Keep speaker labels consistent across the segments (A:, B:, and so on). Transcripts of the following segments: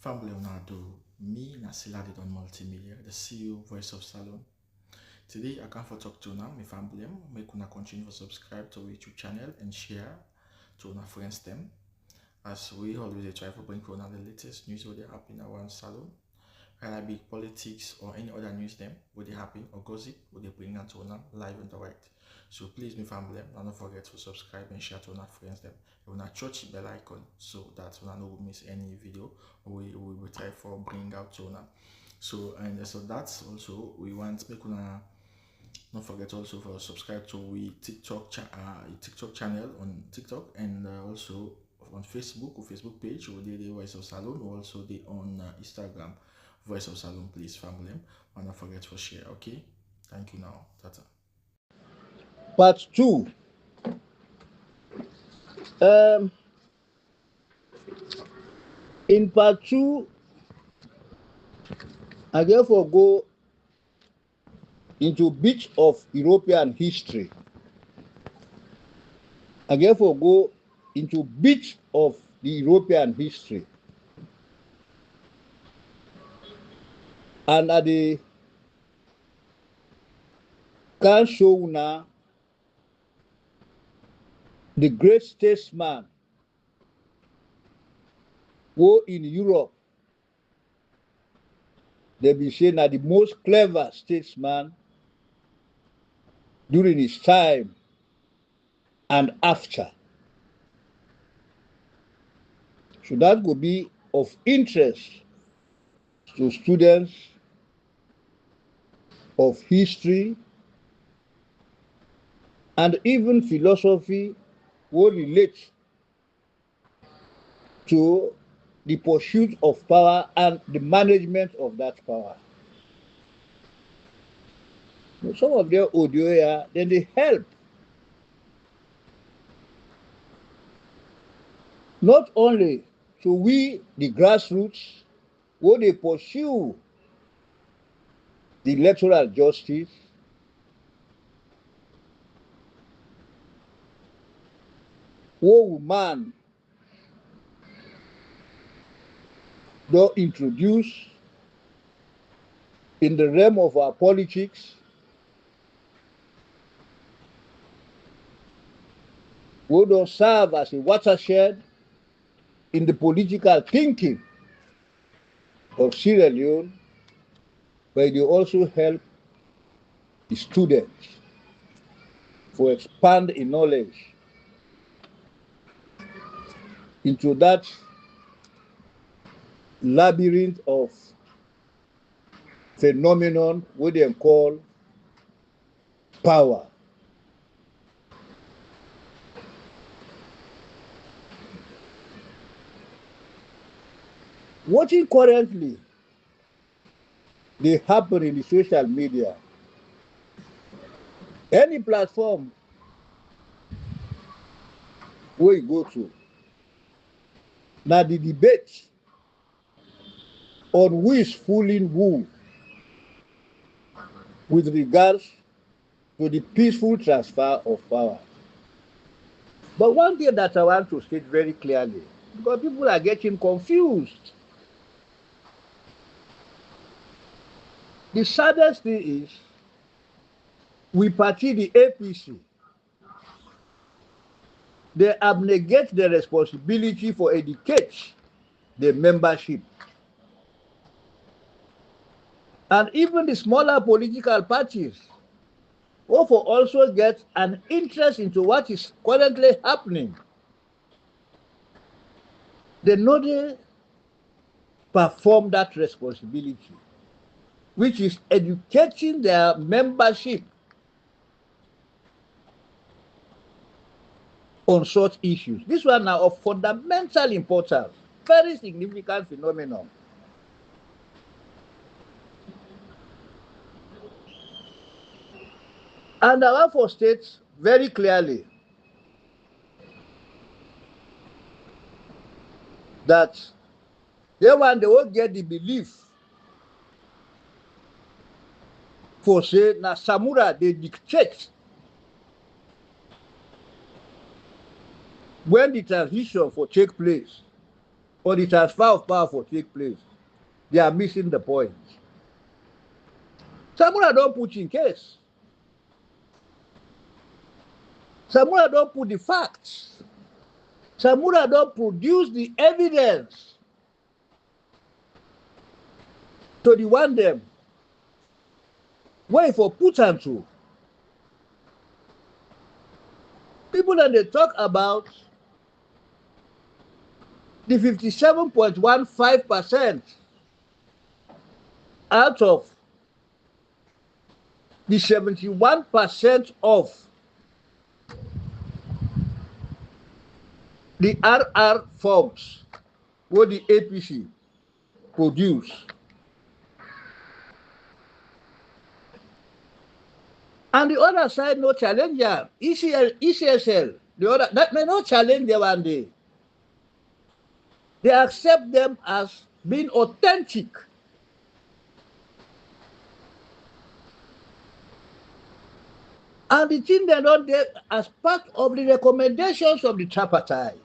A: Family Leonardo, me Nasila did on multimedia, the CEO voice of Salon. Today I come for talk to now, my family, make una continue to subscribe to our YouTube channel and share to our friends them. As we always try to bring on the latest news what they happen around Salon, whether it be politics or any other news them, what they happen or gossip, what they bring out to una live and direct. So please, my family, don't forget to subscribe and share to our friends them. You wanna touch the bell icon so that you no miss any video we will try for bring out to una. So that's also we want make una don't forget also for subscribe to we TikTok channel on TikTok and also on Facebook or Facebook page or the Voice of Salon or also the on Instagram Voice of Salon, please family. And don't forget to share. Okay, thank you now. Tata.
B: Part 2. In part 2, I therefore go into bit of European history. I therefore go into bit of the European history. And at the can show now the great statesman who in Europe they be saying that the most clever statesman during his time and after. So that could be of interest to students of history and even philosophy will relate to the pursuit of power and the management of that power. Some of their audio here, then they help not only to we, the grassroots, who they pursue the electoral justice, who woman don't introduce in the realm of our politics, who don't serve as a watershed in the political thinking of Sierra Leone, but they also help the students to expand in knowledge into that labyrinth of phenomenon what they call power. Watching currently they happen in the social media, any platform where you go to, now the debate on who is fooling who with regards to the peaceful transfer of power. But one thing that I want to state very clearly, because people are getting confused. The saddest thing is, we party the APC, they abnegate the responsibility for educate the membership. And even the smaller political parties also get an interest into what is currently happening. They know they perform that responsibility, which is educating their membership on such issues. This one are of fundamental importance, very significant phenomenon. And I want to state very clearly that they won't get the belief for say na Samura they dictate when the transition for take place. or the transfer of power for take place, they are missing the point. Somanoh don't put in case. Somanoh don't put the facts. Somanoh don't produce the evidence to the one them. Where for put am to? People that they talk about the 57.15% out of the 71% of the RR forms what the APC produce. And the other side no challenge them. ECSL, the other that may not challenge them one day. They accept them as being authentic. And the thing they don't do as part of the recommendations of the tripartite.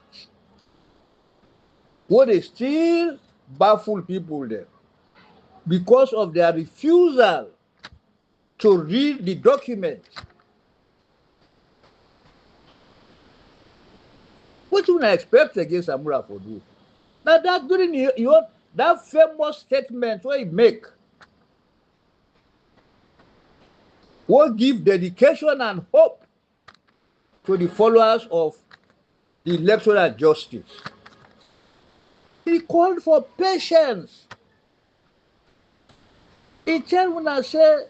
B: What they still baffle people there because of their refusal to read the document. What do you expect against Samanoh for do? Now that during that famous statement where he make, will give dedication and hope to the followers of the electoral justice. He called for patience. He tell una say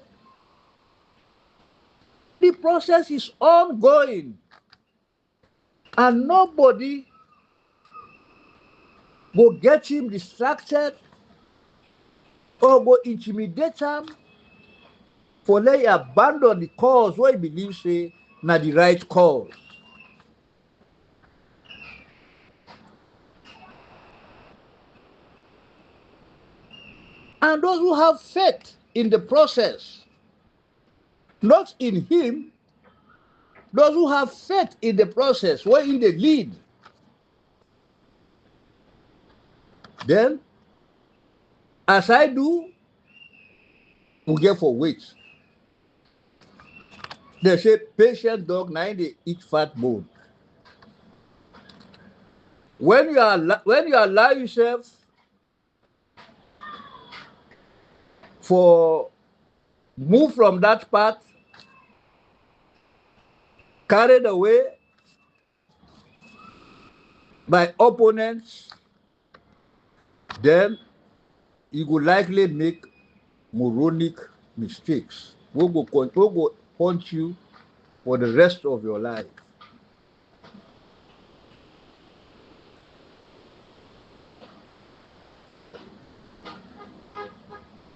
B: the process is ongoing and nobody go get him distracted or go intimidate him for let abandon the cause where he believes say na the right cause. And those who have faith in the process, not in him, those who have faith in the process, where in the lead, then, as I do, we get for wait. They say patient dog now they eat fat bone. When you allow yourself for move from that path, carried away by opponents, then you will likely make moronic mistakes. We go haunt you for the rest of your life.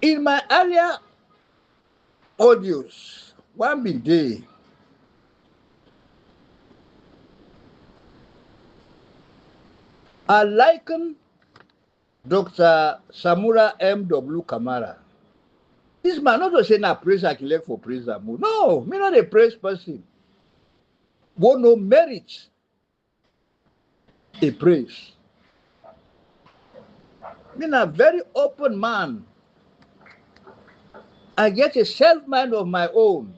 B: In my earlier audios, one big day, I liken Dr. Samura M.W. Kamara. This man not to say na praise I elect for praise Amu. No, me not a praise person. But no merit a praise. Me a very open man. I get a self-mind of my own.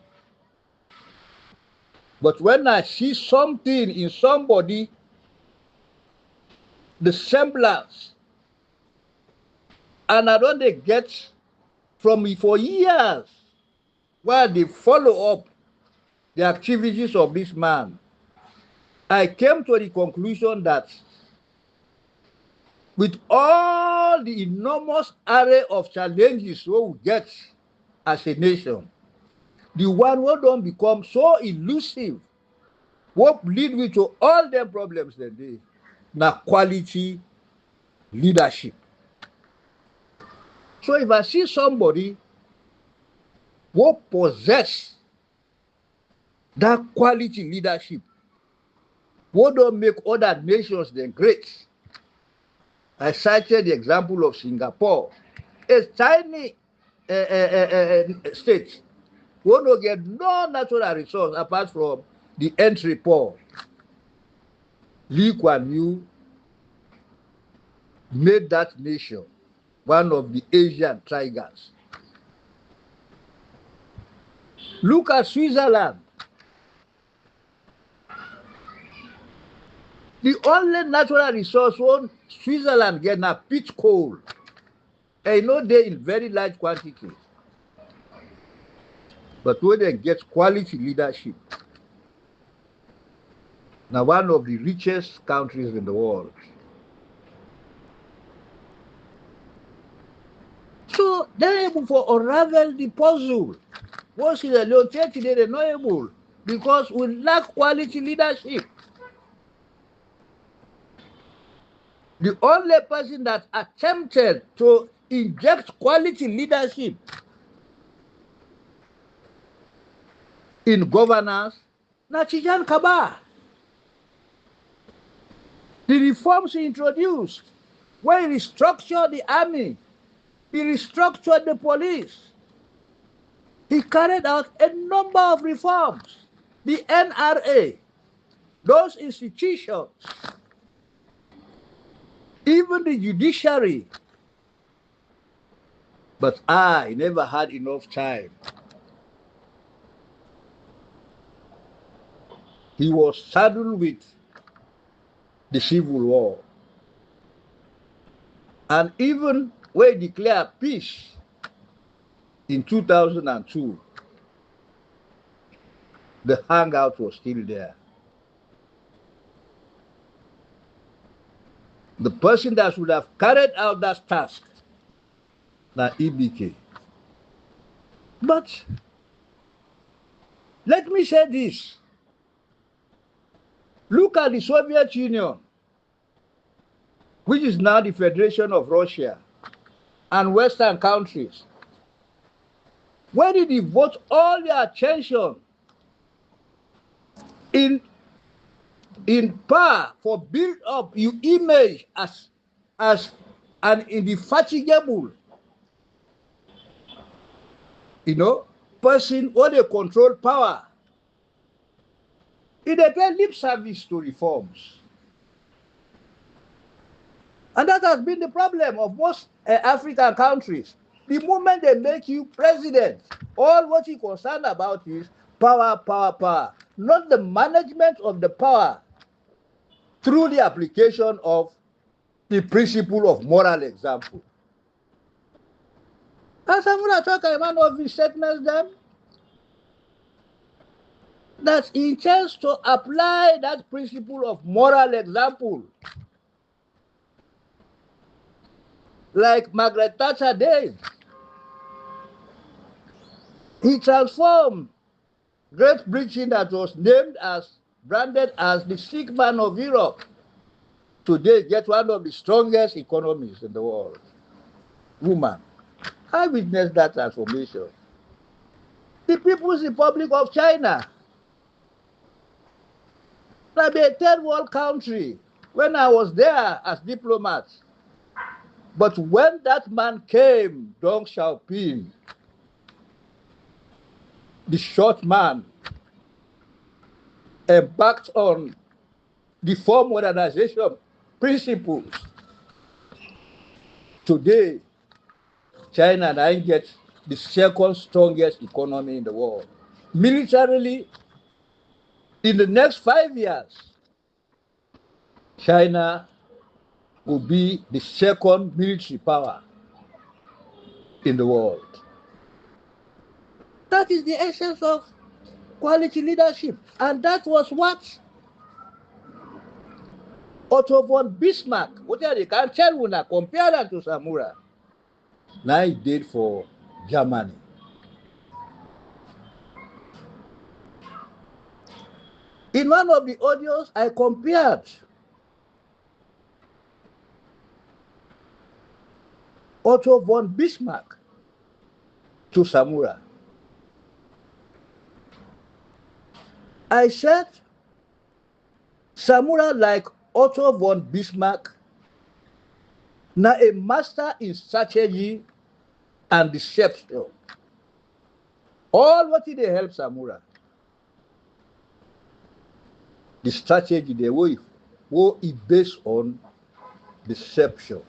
B: But when I see something in somebody, the semblance, and I don't get from me for years, while they follow up the activities of this man, I came to the conclusion that with all the enormous array of challenges we get as a nation, the one who don't become so elusive, what lead me to all the problems that they na quality leadership. So if I see somebody who possess that quality leadership, who don't make other nations then great. I cited the example of Singapore, a tiny state who don't get no natural resource apart from the entry port. Lee Kuan Yew made that nation one of the Asian tigers. Look at Switzerland. The only natural resource one Switzerland get na peat coal. And you know they in very large quantities. But when they get quality leadership, now one of the richest countries in the world. So they're able to unravel the puzzle. Once in a long time today, they're not able because we lack quality leadership. The only person that attempted to inject quality leadership in governance, Nachijan Kaba. The reforms he introduced, when he restructured the army, he restructured the police. He carried out a number of reforms. The NRA, those institutions, even the judiciary. But I never had enough time. He was saddled with the Civil War. And even when he declared peace in 2002, the hangout was still there. The person that would have carried out that task, now EBK. But let me say this. Look at the Soviet Union, which is now the Federation of Russia and Western countries. Where did they devote all their attention in power for build up your image as an indefatigable, person who they control power. It they pay lip service to reforms. And that has been the problem of most African countries. The moment they make you president, all what you're concerned about is power, power, power. Not the management of the power through the application of the principle of moral example. As I'm going to talk about one of his statements then, that he intends to apply that principle of moral example. Like Margaret Thatcher did. He transformed Great Britain, that was branded as the sick man of Europe, today get one of the strongest economies in the world. Woman. I witnessed that transformation. The People's Republic of China, like a third world country, when I was there as diplomat. But when that man came, Deng Xiaoping, the short man, embarked on the form modernization principles. Today, China now gets the second strongest economy in the world. Militarily, in the next 5 years, China will be the second military power in the world. That is the essence of quality leadership. And that was what Otto von Bismarck, what they can tell when I compare that to Samura, now he did for Germany. In one of the audios, I compared Otto von Bismarck to Samura. I said, Samura, like Otto von Bismarck, now a master in strategy and deception. All what did they help Samura? The strategy, the way is based on deception.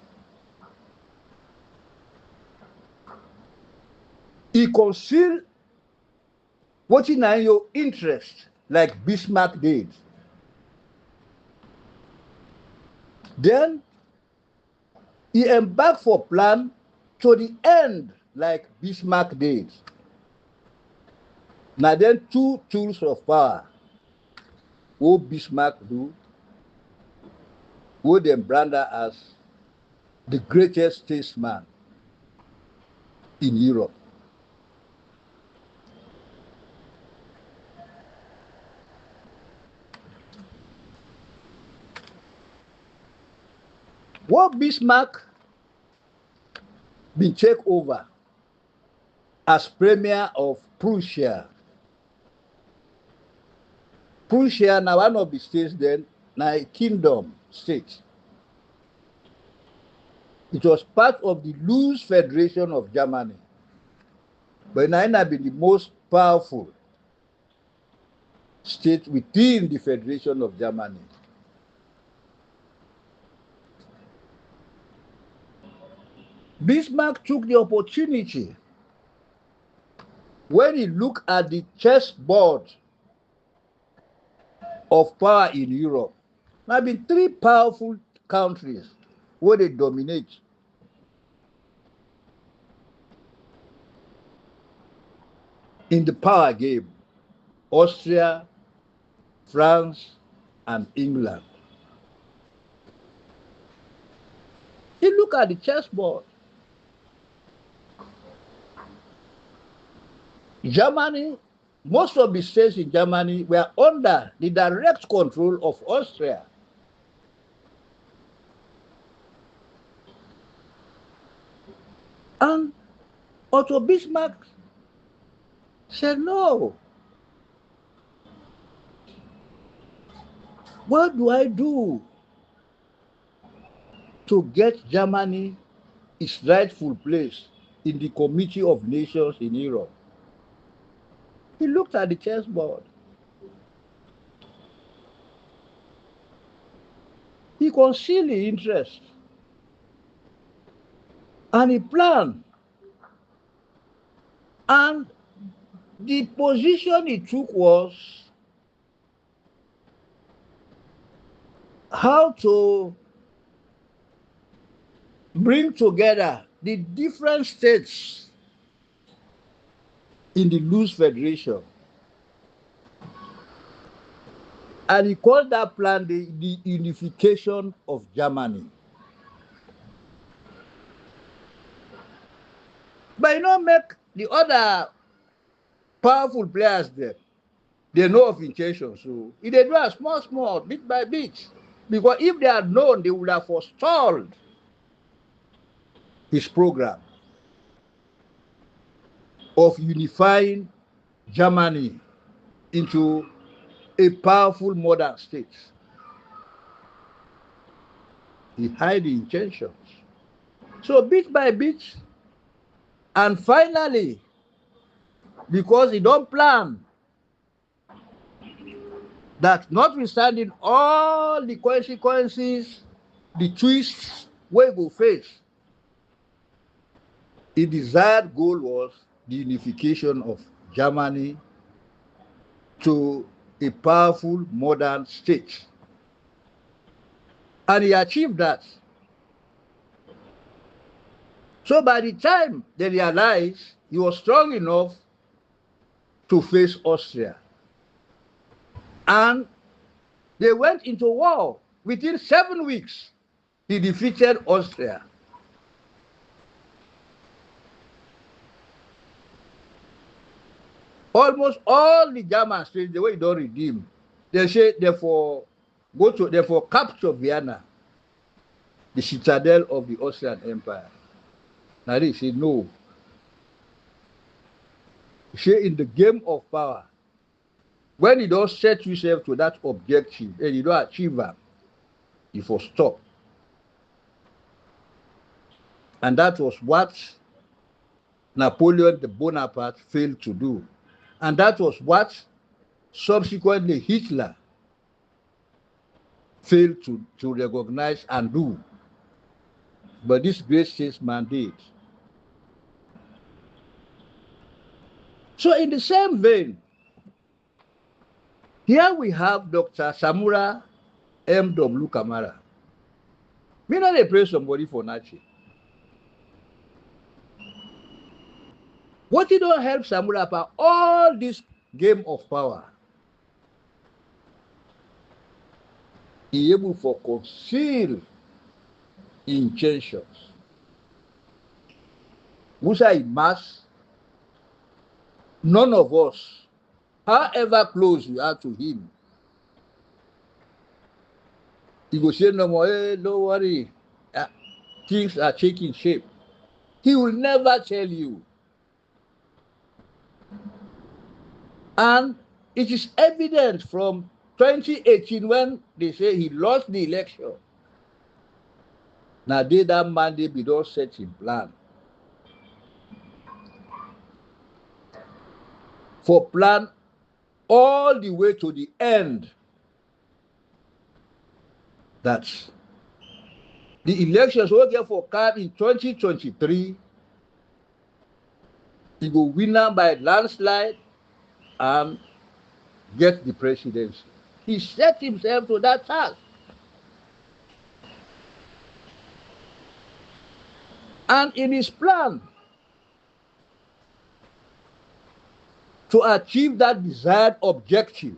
B: he conceal wetin na your interest like Bismarck did. Then he embarked for plan to the end like Bismarck did. Now then two tools of power what Bismarck do, what them brand as the greatest statesman in Europe. What Bismarck been take over as premier of Prussia. Prussia now one of the states then, now a kingdom state. It was part of the loose federation of Germany. But now it has been the most powerful state within the federation of Germany. Bismarck took the opportunity when he looked at the chessboard of power in Europe. There have been three powerful countries where they dominate. In the power game, Austria, France, and England. You look at the chessboard. Germany, most of the states in Germany were under the direct control of Austria. And Otto Bismarck said, no. What do I do to get Germany its rightful place in the Committee of Nations in Europe? He looked at the chessboard. He concealed the interest. And he planned. And the position he took was how to bring together the different states in the loose federation. And he called that plan the unification of Germany. But you know, make the other powerful players there, they know of intention. So if they do a small, bit by bit. Because if they had known, they would have forestalled his program of unifying Germany into a powerful modern state. He hid the intentions. So bit by bit, and finally, because he don't plan that notwithstanding all the consequences, the twists we go face, his desired goal was the unification of Germany to a powerful modern state. And he achieved that. So by the time they realized he was strong enough to face Austria, and they went into war. Within 7 weeks, he defeated Austria. Almost all the German states, the way they don't redeem, they say therefore capture Vienna, the citadel of the Austrian Empire. Now they say no. Say in the game of power, when you don't set yourself to that objective and you don't achieve it, you will stop. And that was what Napoleon Bonaparte failed to do. And that was what subsequently Hitler failed to recognize and do. But this great statesman did. So in the same vein, here we have Dr. Samura M.W. Kamara. Me not dey praise somebody for nothing. What he don't help Samura about all this game of power, he able for conceal intentions. Musa Imas, none of us, however close we are to him, he go say no more, hey, don't worry, things are taking shape. He will never tell you. And it is evident from 2018 when they say he lost the election. Now they that man they be don set him plan. For plan all the way to the end. That the elections we get for card in 2023, he go win by landslide and get the presidency. He set himself to that task. And in his plan to achieve that desired objective,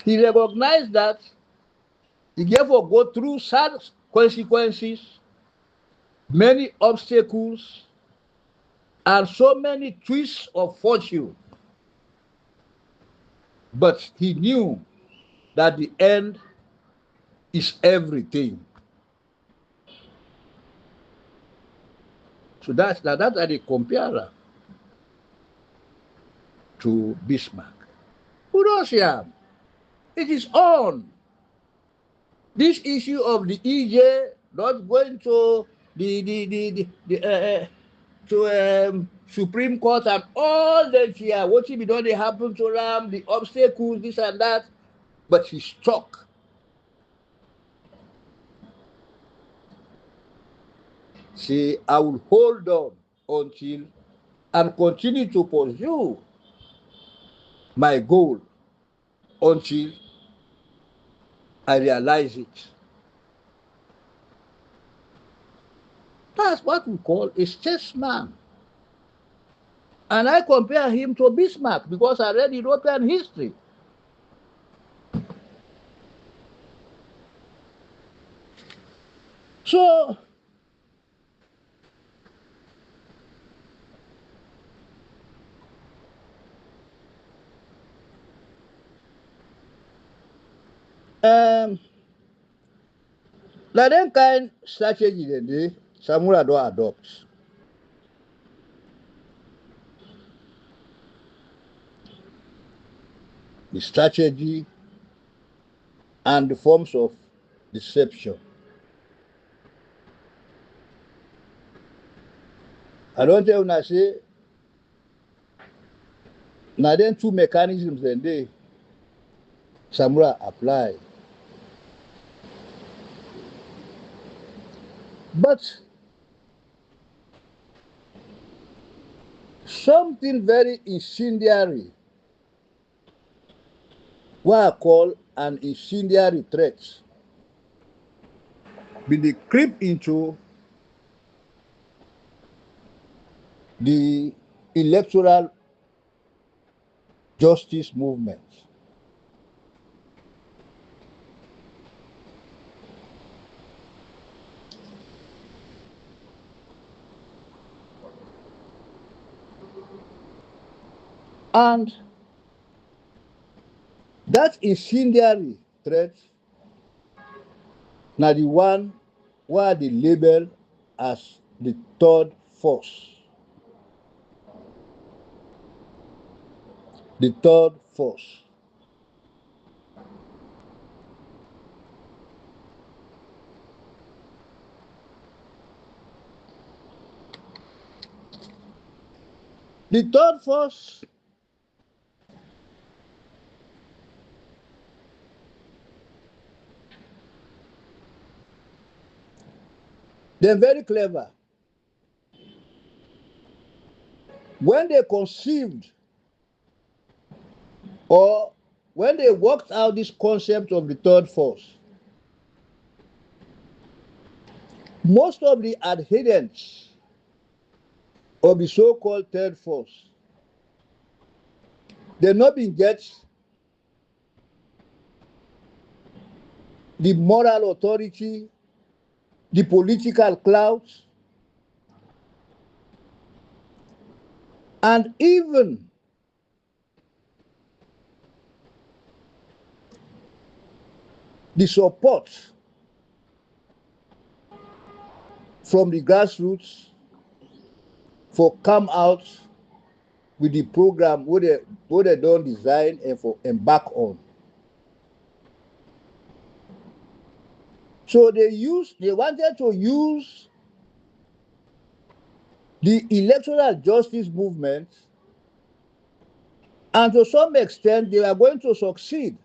B: he recognized that he therefore go through sad consequences, many obstacles, and so many twists of fortune. But he knew that the end is everything. So that's a compare to Bismarck. Who knows here? It is on. This issue of the EJ not going to the Supreme Court and all that here, what if it don't happen to them, the obstacles, this and that, but he's stuck. Say, I will hold on until and continue to pursue my goal until I realize it. That's what we call a statesman. And I compare him to Bismarck because I read European history. So, um, na dem kind strategy dem dey Samura don adopt. The strategy and the forms of deception. I don tell una say na dem two mechanisms dem dey Samura apply. But something very incendiary, what I call an incendiary threat, bin dey creep into the electoral justice movement. And that incendiary threat na the one wey dey label as the third force. The third force. The third force they're very clever. when they conceived or when they worked out this concept of the third force, most of the adherents of the so-called third force, they not been get the moral authority, the political clout, and even the support from the grassroots for come out with the program where they don't design and for embark on. So they wanted to use the electoral justice movement, and to some extent they are going to succeed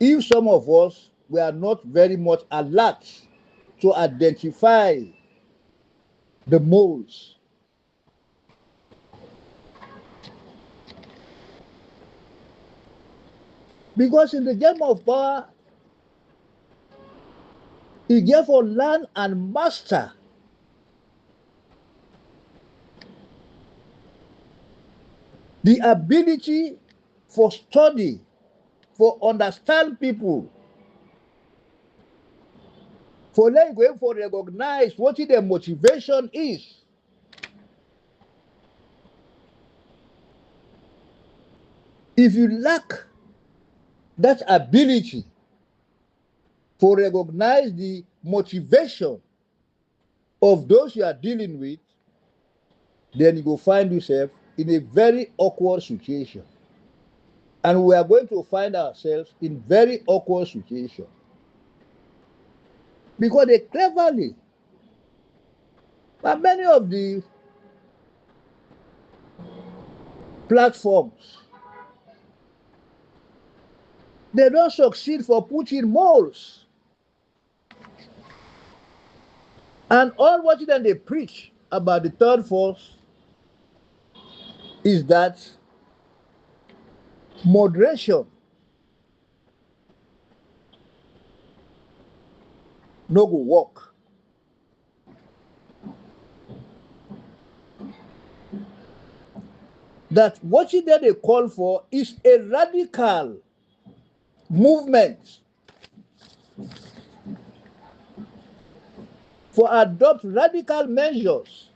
B: if some of us were not very much alert to identify the moles. Because in the game of power, you get for learn and master the ability for study, for understand people, for them going for recognize what their motivation is. If you lack that ability for recognize the motivation of those you are dealing with, then you will find yourself in a very awkward situation. And we are going to find ourselves in very awkward situation. Because they cleverly, but many of the platforms, they don't succeed for putting moles. And all what then they preach about the third force is that moderation no go work. That what then they call for is a radical movement for adopt radical measures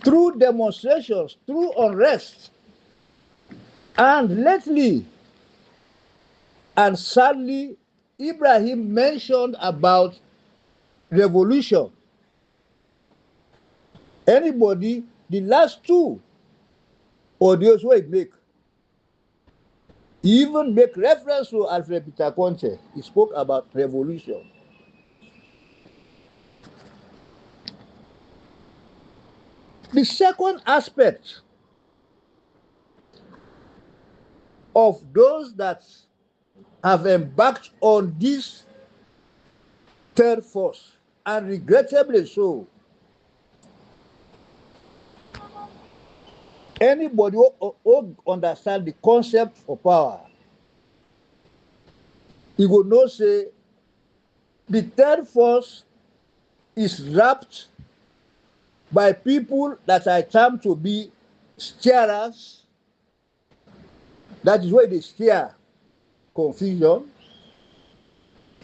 B: through demonstrations, through unrest. And lately, and sadly, Ibrahim mentioned about revolution. Anybody, the last two audios where he make, he even make reference to Alfred Peter Conte. He spoke about revolution. The second aspect of those that have embarked on this third force, and regrettably so, anybody who understand the concept of power, he will know say the third force is wrapped by people that I term to be steerers. That is where they steer confusion,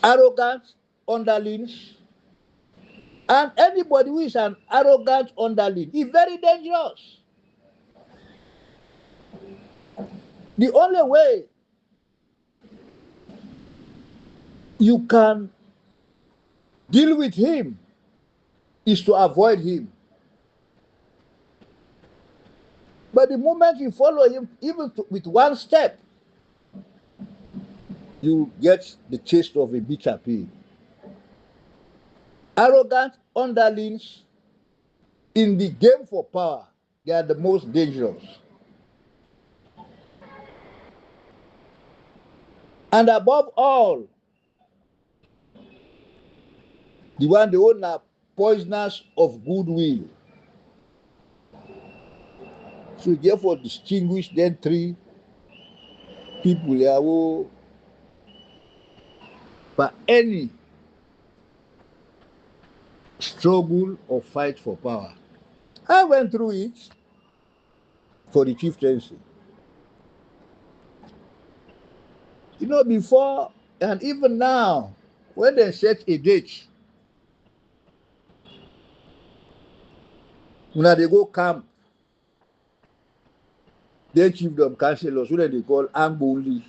B: arrogant underlings, and anybody who is an arrogant underling is very dangerous. The only way you can deal with him is to avoid him. But the moment you follow him, even with one step, you get the taste of a bitter pill. Arrogant underlings in the game for power, they are the most dangerous. And above all, the one they own are poisoners of goodwill. So therefore distinguish then three people here who by any struggle or fight for power. I went through it for the chieftaincy. You know, before and even now, when they set a date, when they go camp, then chiefdom councillors, who they call Amboli.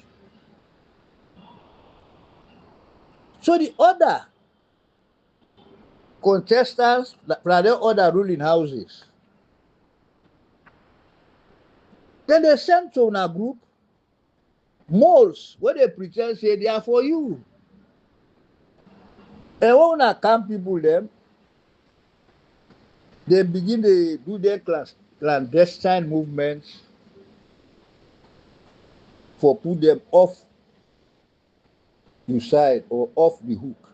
B: So the other contestants from the other ruling houses, then they send to a group moles where they pretend say they are for you. And when una camp people them, they begin to do their clandestine movements for put them off the side or off the hook.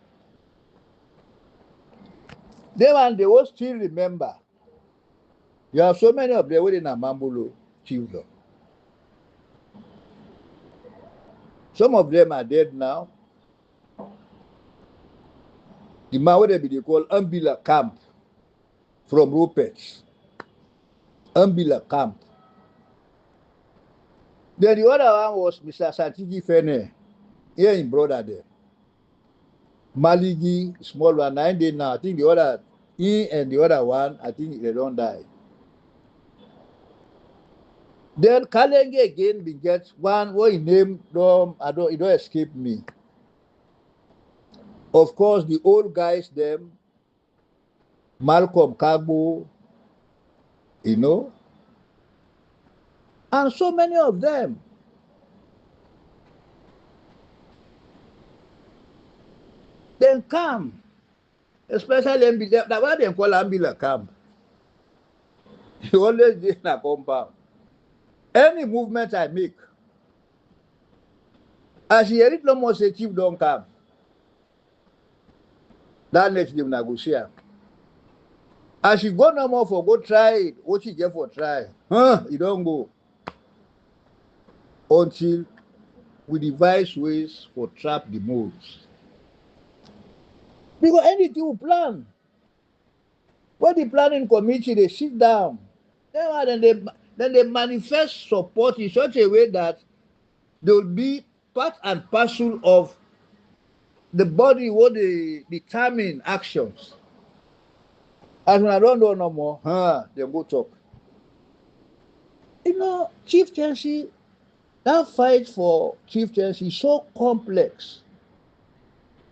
B: Then and they will still remember. You have so many of them within a Mambulo chiefdom. Some of them are dead now. The man what they call Umbila Camp from Rupert's. Umbila Camp. Then the other one was Mr. Satiji Fene, here in brother there. Maligi, small one, 9 days now. I think the other, he and the other one, I think they don't die. Then Kalenge again we get one what he named it don't escape me. Of course, the old guys them, Malcolm Kagbo, you know, and so many of them. Then come, especially Mbila, that's why they call Ambila camp. You always did in a compound. Any movement I make, as you hear it no more say chief don't come. That next day negotiate. As you go no more for go try it, what you get for try. You don't go. Until we devise ways for trap the moles. Because anything we plan, when the planning committee they sit down, then they manifest support in such a way that they will be part and parcel of the body what they determine actions. And when I don't know no more, they go talk. You know, chieftaincy, that fight for chieftaincy is so complex.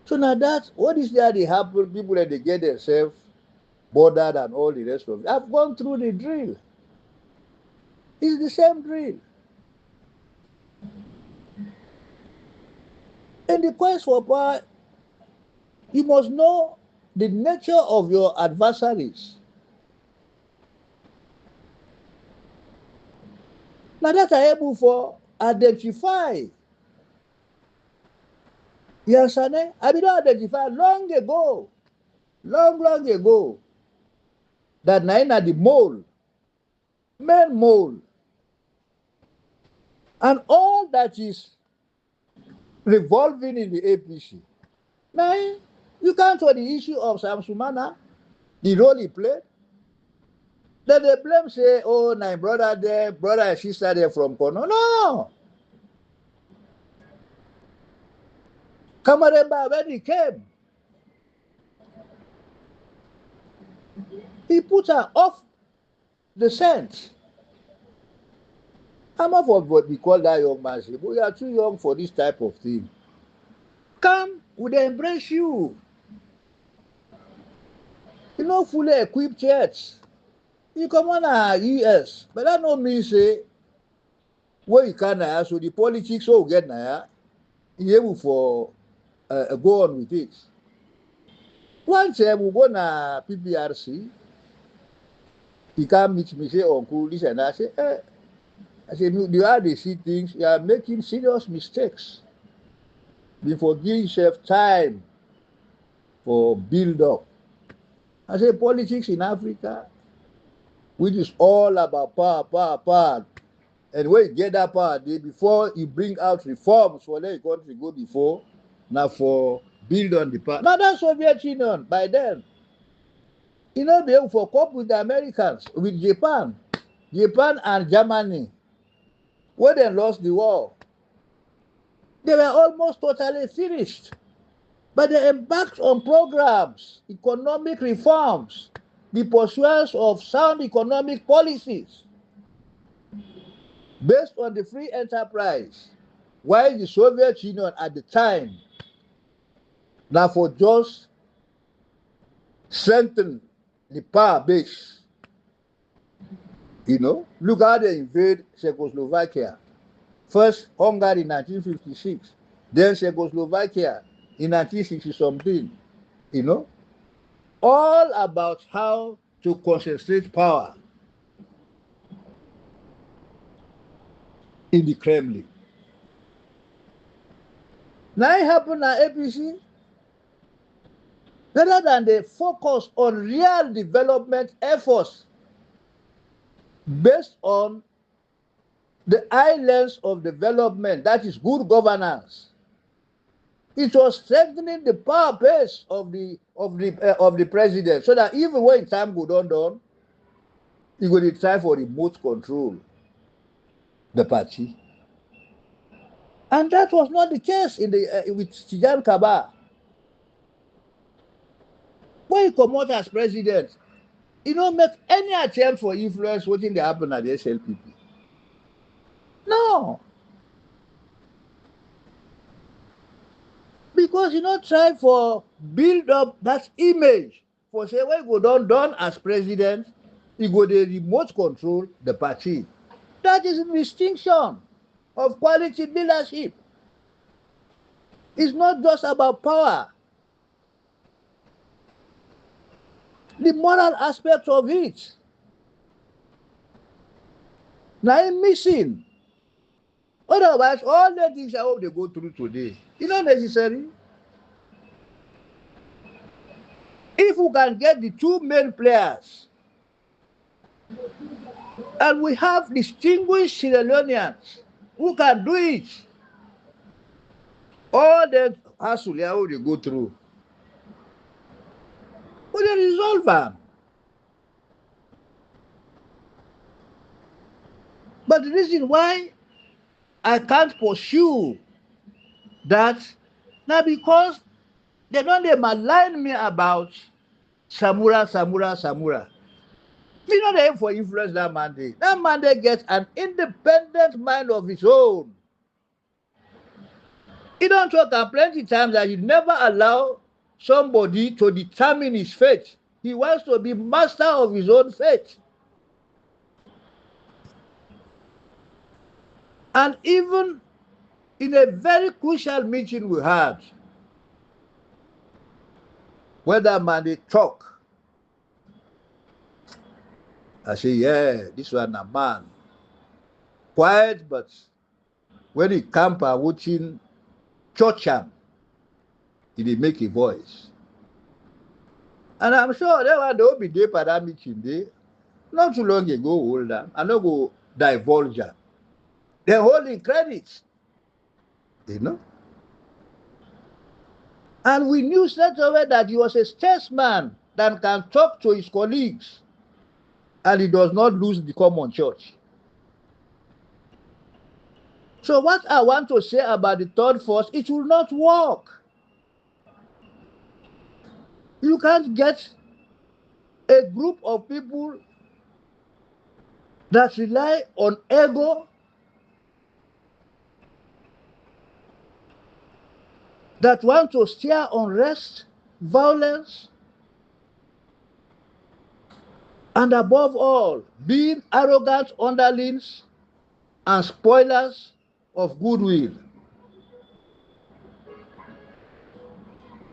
B: So now that what is there they happen, people that they get themselves bothered and all the rest of it. I've gone through the drill. It's the same drill. In the quest for power, you must know the nature of your adversaries. Now that are able for identify. Yes, I mean, I did identify long ago, long ago, that Naina the mole, main mole, and all that is revolving in the APC. Now, you can't for the issue of Somanoh, the role he played. Then they blame say, oh, my brother there, brother and sister there from Kono. No. Kamaremba, when he came, he put her off the scent. I'm not for what we call that young man. Say, we are too young for this type of thing. Come, we will embrace you. You know, fully equipped yet. You come on a US, but that don't mean say, where you can so the politics will get now, you able for go on with it. Once we go na PPRC, he can meet me say, uncle, this and that. I say, I say, you are the see things, you are making serious mistakes. Before giving yourself time for build up. I say politics in Africa, which is all about power, power, power. And when you get that power, before you bring out reforms for let the country go before, now for build on the power. Now that's Soviet Union by then. You know, they for cope with the Americans, with Japan and Germany. When they lost the war, they were almost totally finished. But they embarked on programs, economic reforms, the pursuance of sound economic policies based on the free enterprise. While the Soviet Union at the time, now for just strengthen the power base, look how they invade Czechoslovakia. First Hungary in 1956, then Czechoslovakia in 1960 something, all about how to concentrate power in the Kremlin. Now it happened at APC. Rather than they focus on real development efforts based on the islands of development, that is good governance. It was strengthening the power base of the president, so that even when time go done, he go try for remote control the party, and that was not the case with Tijan Kaba. When he come out as president, he don't make any attempt for influence wetin dey happen at the SLPP. No, because he not try for build up that image for say when he go done as president, he go dey remote control the party. That is the distinction of quality leadership. It's not just about power. The moral aspect of it. Now I'm missing. Otherwise, all the things I hope they go through today, it's not necessary. If we can get the two main players, and we have distinguished Sierra Leoneans who can do it, all the hassle they go through, we will resolve them. But the reason why I can't pursue that now because they don't malign me about Samura. Me not aim for influence that mandate. That mandate gets an independent mind of its own. He don't talk plenty times that he never allow somebody to determine his fate. He wants to be master of his own fate. And even in a very crucial meeting we had, where that mandate talk, I say, yeah, this one a man. Quiet, but when he camp and watching church am, he dey make a voice. And I'm sure that one they will be there for that meeting day. Not too long ago, hold am. I no go divulge am. They're holding credits, And we knew straight away that he was a statesman that can talk to his colleagues, and he does not lose the common church. So what I want to say about the third force, it will not work. You can't get a group of people that rely on ego, that want to steer unrest, violence, and above all, being arrogant underlings and spoilers of goodwill.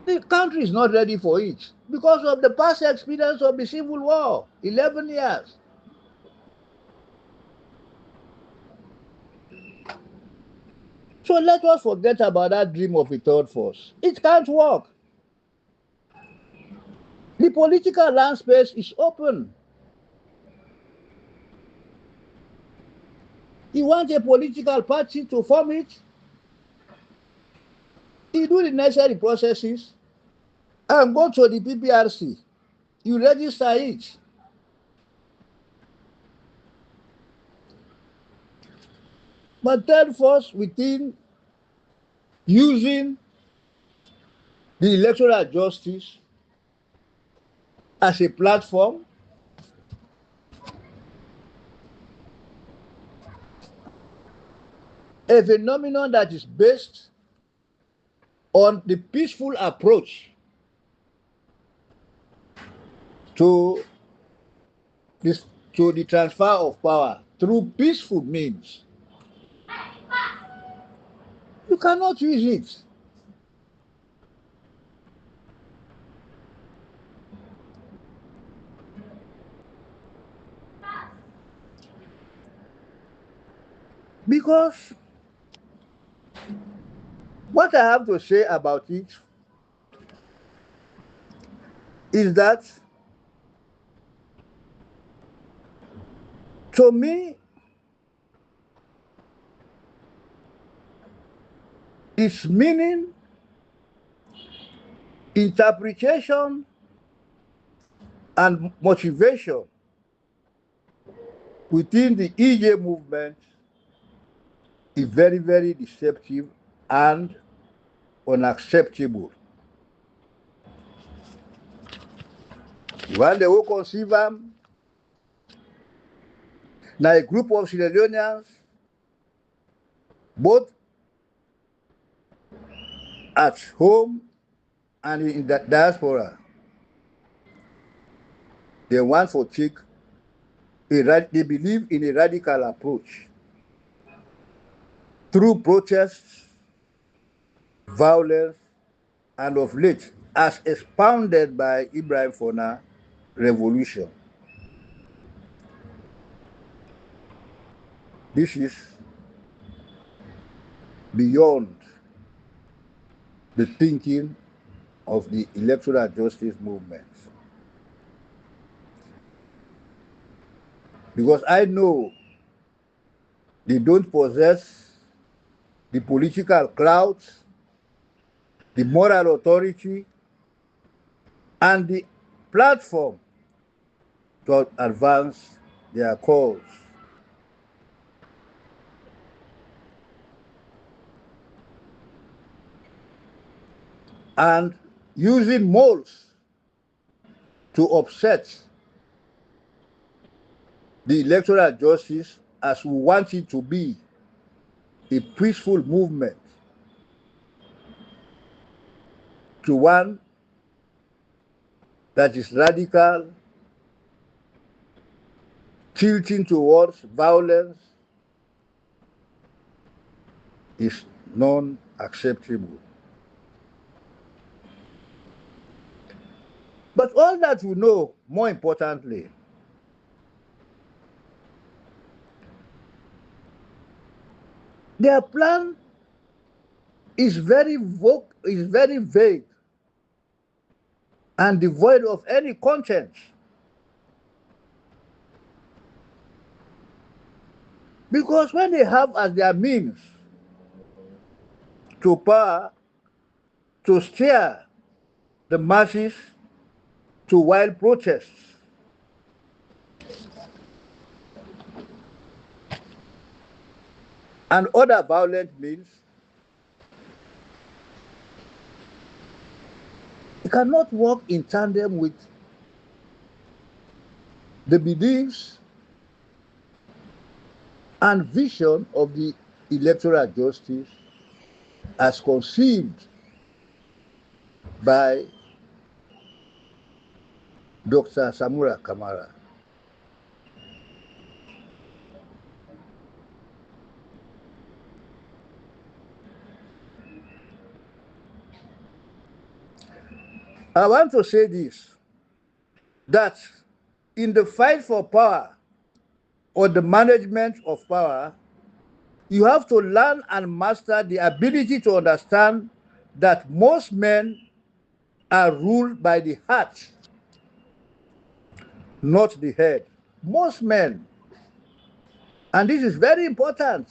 B: The country is not ready for it because of the past experience of the Civil War, 11 years. So let us forget about that dream of a third force. It can't work. The political land space is open. You want a political party to form it? You do the necessary processes and go to the PPRC. You register it. But third force within using the electoral justice as a platform, a phenomenon that is based on the peaceful approach to this, to the transfer of power through peaceful means. You cannot use it. Because what I have to say about it is that, to me, its meaning, interpretation, and motivation within the EJ movement is very, very deceptive and unacceptable. When they will conceive them, now a group of Sierra Leoneans, both at home and in the diaspora, they want to take they believe in a radical approach through protests, violence, and of late, as expounded by Ibrahim Fona, revolution. This is beyond the thinking of the electoral justice movement. Because I know they don't possess the political clout, the moral authority, and the platform to advance their cause. And using molds to upset the electoral justice as we want it to be a peaceful movement to one that is radical, tilting towards violence, is non-acceptable. But all that we know, more importantly, their plan is very vague and devoid of any content. Because when they have as their means to power to steer the masses to wild protests, and other violent means, it cannot work in tandem with the beliefs and vision of the electoral justice as conceived by Dr. Samura Kamara. I want to say this, that in the fight for power or the management of power, you have to learn and master the ability to understand that most men are ruled by the heart, not the head. Most men And this is very important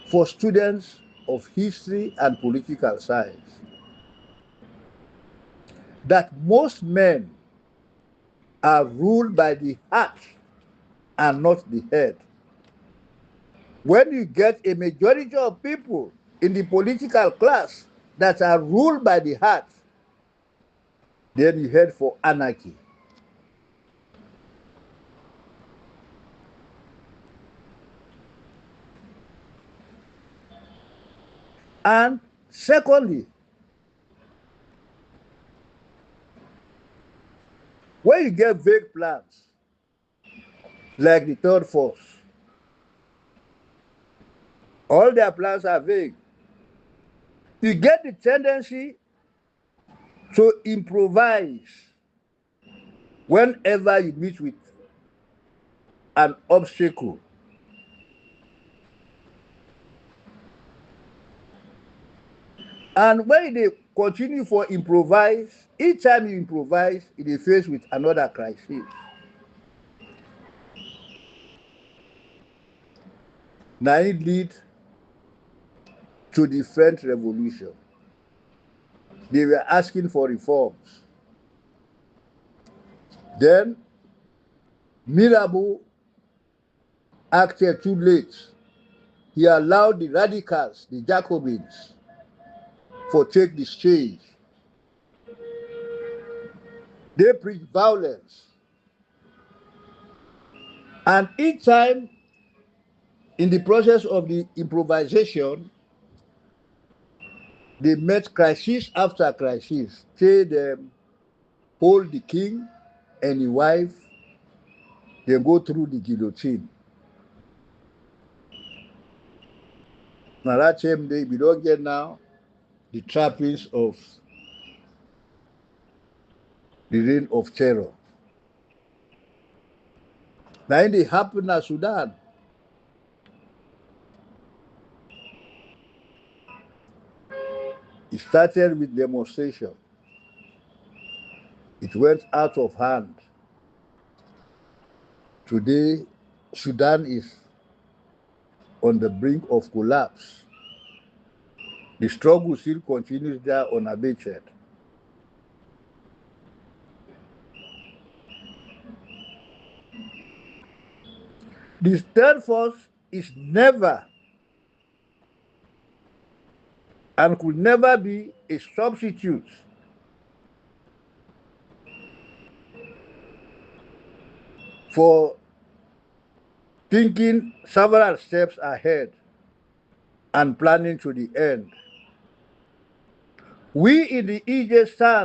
B: for students of history and political science, that most men are ruled by the heart and not the head. When you get a majority of people in the political class that are ruled by the heart, then you head for anarchy. And secondly, when you get vague plans, like the third force, all their plans are vague. You get the tendency to improvise whenever you meet with an obstacle. And when they continue for improvise, each time you improvise, it is faced with another crisis. Now it lead to the French Revolution. They were asking for reforms. Then Mirabeau acted too late. He allowed the radicals, the Jacobins, to take the stage. They preached violence. And each time in the process of the improvisation, they met crisis after crisis. Say them hold the king and the wife, they go through the guillotine. Now that same day, we don't get now the trappings of the reign of terror. Now it happened in Sudan. It started with demonstration. It went out of hand. Today, Sudan is on the brink of collapse. The struggle still continues there unabated. The third force is never and could never be a substitute for thinking several steps ahead and planning to the end. We in the EJ stand